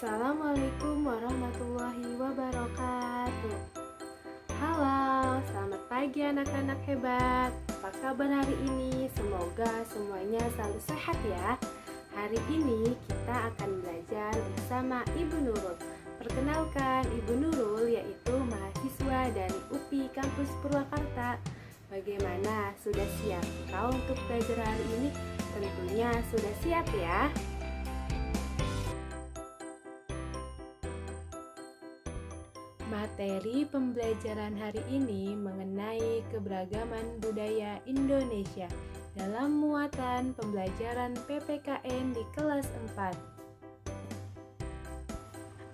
Assalamualaikum warahmatullahi wabarakatuh. Halo, selamat pagi anak-anak hebat. Apa kabar hari ini? Semoga semuanya selalu sehat ya. Hari ini kita akan belajar bersama Ibu Nurul. Perkenalkan, Ibu Nurul yaitu mahasiswa dari UPI Kampus Purwakarta. Bagaimana? Sudah siap kau untuk belajar hari ini? Tentunya sudah siap ya. Materi pembelajaran hari ini mengenai keberagaman budaya Indonesia dalam muatan pembelajaran PPKN di kelas 4.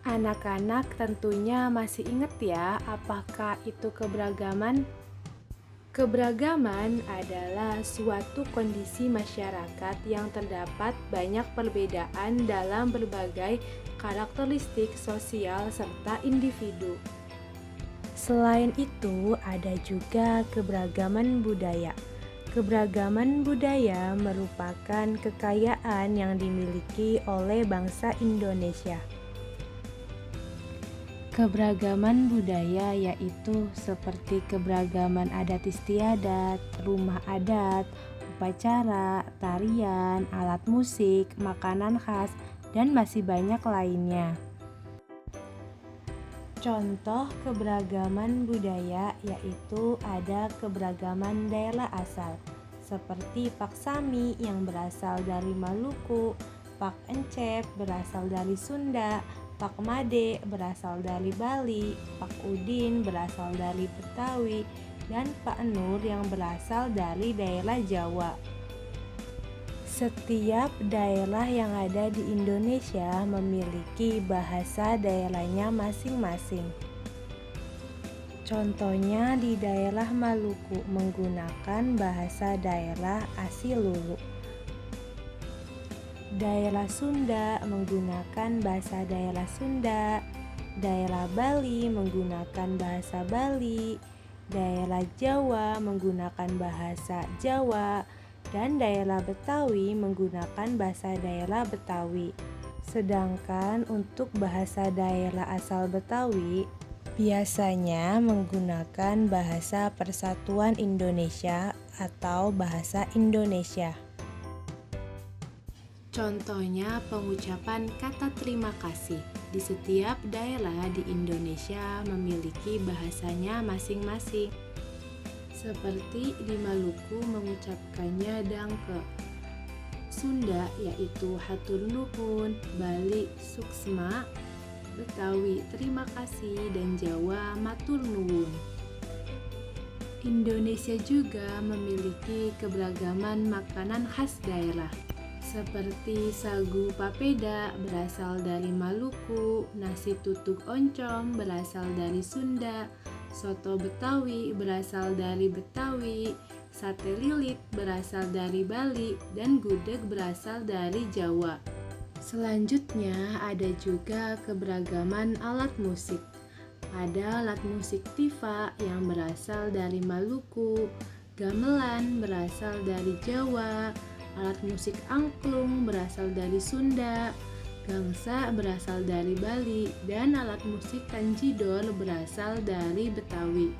Anak-anak tentunya masih ingat ya, apakah itu keberagaman? Keberagaman adalah suatu kondisi masyarakat yang terdapat banyak perbedaan dalam berbagai karakteristik sosial serta individu. Selain itu, ada juga keberagaman budaya. Keberagaman budaya merupakan kekayaan yang dimiliki oleh bangsa Indonesia. Keberagaman budaya yaitu seperti keberagaman adat istiadat, rumah adat, upacara, tarian, alat musik, makanan khas, dan masih banyak lainnya. Contoh keberagaman budaya yaitu ada keberagaman daerah asal, seperti Pak Sami yang berasal dari Maluku, Pak Encep berasal dari Sunda, Pak Made berasal dari Bali, Pak Udin berasal dari Betawi, dan Pak Nur yang berasal dari daerah Jawa. Setiap daerah yang ada di Indonesia memiliki bahasa daerahnya masing-masing. Contohnya di daerah Maluku menggunakan bahasa daerah Asilulu. Daerah Sunda menggunakan bahasa daerah Sunda, daerah Bali menggunakan bahasa Bali, daerah Jawa menggunakan bahasa Jawa, dan daerah Betawi menggunakan bahasa daerah Betawi. Sedangkan untuk bahasa daerah asal Betawi biasanya menggunakan bahasa Persatuan Indonesia atau bahasa Indonesia. Contohnya pengucapan kata terima kasih. Di setiap daerah di Indonesia memiliki bahasanya masing-masing. Seperti di Maluku mengucapkannya dangke, Sunda yaitu hatur nuhun, Bali suksma, Betawi terima kasih, dan Jawa matur nuwun. Indonesia juga memiliki keberagaman makanan khas daerah. Seperti sagu papeda berasal dari Maluku, nasi tutuk oncom berasal dari Sunda, soto Betawi berasal dari Betawi, sate lilit berasal dari Bali, dan gudeg berasal dari Jawa. Selanjutnya ada juga keberagaman alat musik. Ada alat musik tifa yang berasal dari Maluku, gamelan berasal dari Jawa, alat musik angklung berasal dari Sunda, gangsa berasal dari Bali, dan alat musik tanjidor berasal dari Betawi.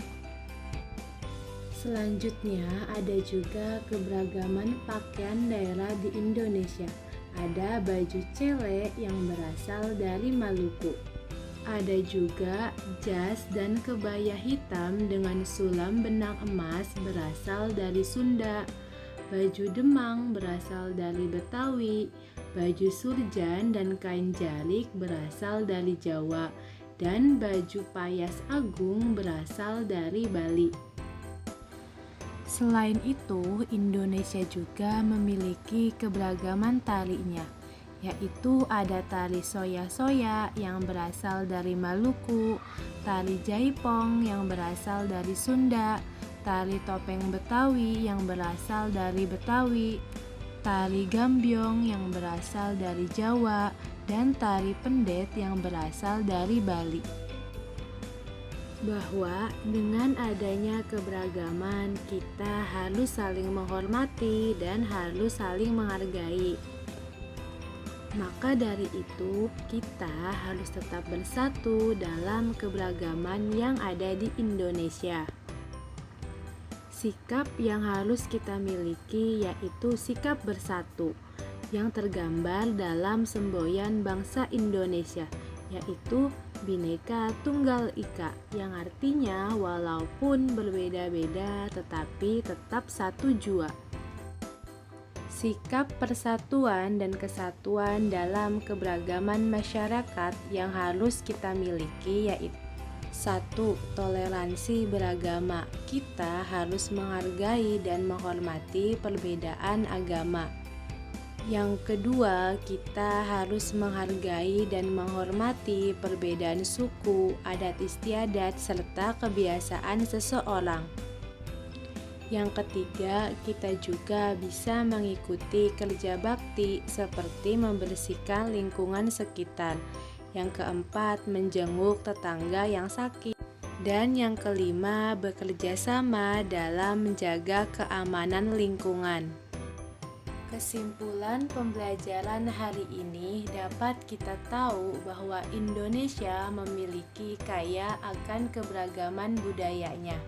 Selanjutnya ada juga keberagaman pakaian daerah di Indonesia. Ada baju cele yang berasal dari Maluku. Ada juga jas dan kebaya hitam dengan sulam benang emas berasal dari Sunda. Baju demang berasal dari Betawi, baju surjan dan kain jalik berasal dari Jawa, dan baju payas agung berasal dari Bali. Selain itu, Indonesia juga memiliki keberagaman tarinya, yaitu ada tari soya-soya yang berasal dari Maluku, tari jaipong yang berasal dari Sunda, tari topeng Betawi yang berasal dari Betawi, tari gambyong yang berasal dari Jawa, dan tari pendet yang berasal dari Bali. Bahwa dengan adanya keberagaman, kita harus saling menghormati dan harus saling menghargai. Maka dari itu, kita harus tetap bersatu dalam keberagaman yang ada di Indonesia. Sikap yang harus kita miliki yaitu sikap bersatu yang tergambar dalam semboyan bangsa Indonesia, yaitu Bhinneka Tunggal Ika, yang artinya walaupun berbeda-beda tetapi tetap satu jua. Sikap persatuan dan kesatuan dalam keberagaman masyarakat yang harus kita miliki yaitu 1. Toleransi beragama. Kita harus menghargai dan menghormati perbedaan agama. Yang kedua, kita harus menghargai dan menghormati perbedaan suku, adat istiadat, serta kebiasaan seseorang. Yang ketiga, kita juga bisa mengikuti kerja bakti seperti membersihkan lingkungan sekitar. Yang keempat, menjenguk tetangga yang sakit. Dan yang kelima, bekerja sama dalam menjaga keamanan lingkungan. Kesimpulan pembelajaran hari ini dapat kita tahu bahwa Indonesia memiliki kaya akan keberagaman budayanya,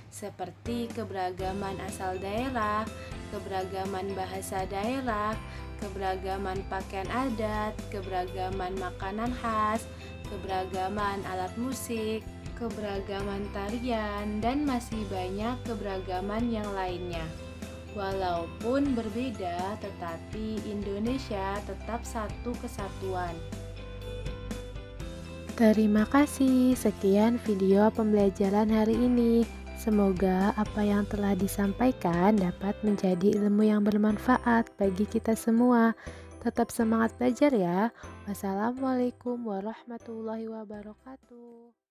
seperti keberagaman asal daerah, keberagaman bahasa daerah, keberagaman pakaian adat, keberagaman makanan khas, keberagaman alat musik, keberagaman tarian, dan masih banyak keberagaman yang lainnya. Walaupun berbeda, tetapi Indonesia tetap satu kesatuan. Terima kasih. Sekian video pembelajaran hari ini. Semoga apa yang telah disampaikan dapat menjadi ilmu yang bermanfaat bagi kita semua. Tetap semangat belajar ya. Wassalamualaikum warahmatullahi wabarakatuh.